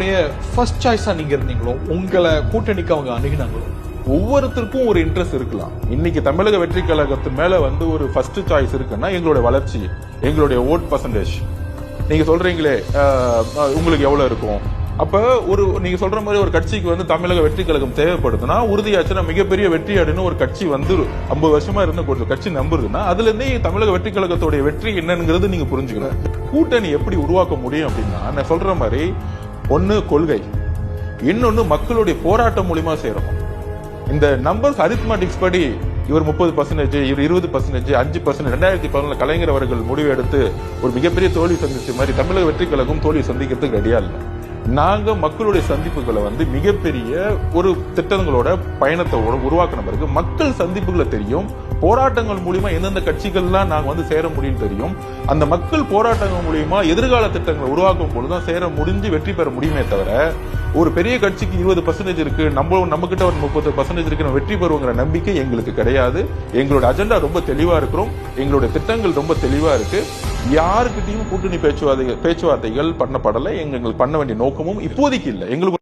சிவசேனைய first சாய்ஸா நீங்க இருந்தீங்களோ, உங்களை கூட்டணிக்கு அவங்க அணுகினாங்களோ? ஒவ்வொருத்தருக்கும் ஒரு இன்ட்ரெஸ்ட் இருக்கலாம். இன்னைக்கு தமிழக வெற்றி கழகத்து மேல ஒரு ஃபர்ஸ்ட் சாய்ஸ் இருக்குன்னா எங்களுடைய வளர்ச்சி, எங்களுடைய ஓட் பர்சன்டேஜ். நீங்க சொல்றீங்களே உங்களுக்கு எவ்வளவு இருக்கும், அப்ப நீங்க சொல்ற மாதிரி ஒரு கட்சிக்கு தமிழக வெற்றி கழகம் தேவைப்படுதுன்னா உறுதியாச்சுன்னா மிகப்பெரிய வெற்றியாடுன்னு ஒரு கட்சி 50 வருஷமா இருந்த கட்சி நம்புறதுன்னா அதுல இருந்தே தமிழக வெற்றி கழகத்தோட வெற்றி என்னங்கிறது நீங்க புரிஞ்சுக்கணும். கூட்டணி எப்படி உருவாக்க முடியும் அப்படின்னா, நான் சொல்ற மாதிரி ஒன்னு கொள்கை, இன்னொன்னு மக்களுடைய போராட்டம் மூலியமா சேரும். இந்த நம்பர்ஸ் அரித்மெட்டிக்ஸ் படி இவர் 30%, இவர் 20%, 5%, 2011 கலைஞர் அவர்கள் முடிவு எடுத்து ஒரு மிகப்பெரிய தோல்வி சந்திச்ச மாதிரி தமிழக வெற்றி கழகம் தோல்வி சந்திக்கிறதுக்கு ரெடியா இல்லை. நாங்க மக்களுடைய சந்திப்புகளை மிகப்பெரிய ஒரு திட்டங்களோட பயணத்தை உருவாக்கின பிறகு மக்கள் சந்திப்புகளை தெரியும், போராட்டங்கள் மூலியமா எந்தெந்த கட்சிகள்லாம் நாங்க சேர முடியும் தெரியும். அந்த மக்கள் போராட்டங்கள் மூலியமா எதிர்கால திட்டங்களை உருவாக்கும் பொழுதுதான் சேர முடிஞ்சு வெற்றி பெற முடியுமே தவிர ஒரு பெரிய கட்சிக்கு 20% இருக்கு, நம்ம கிட்ட ஒரு 30% இருக்கு, வெற்றி பெறுவோங்கிற நம்பிக்கை எங்களுக்கு கிடையாது. எங்களோட அஜெண்டா ரொம்ப தெளிவா இருக்கிறோம், எங்களுடைய திட்டங்கள் ரொம்ப தெளிவா இருக்கு. யாருக்கிட்டையும் கூட்டணி பேச்சுவார்த்தைகள் பண்ணப்படலை. எங்களுக்கு பண்ண வேண்டிய நோக்கமும் இப்போதைக்கு இல்லை. எங்களுக்கு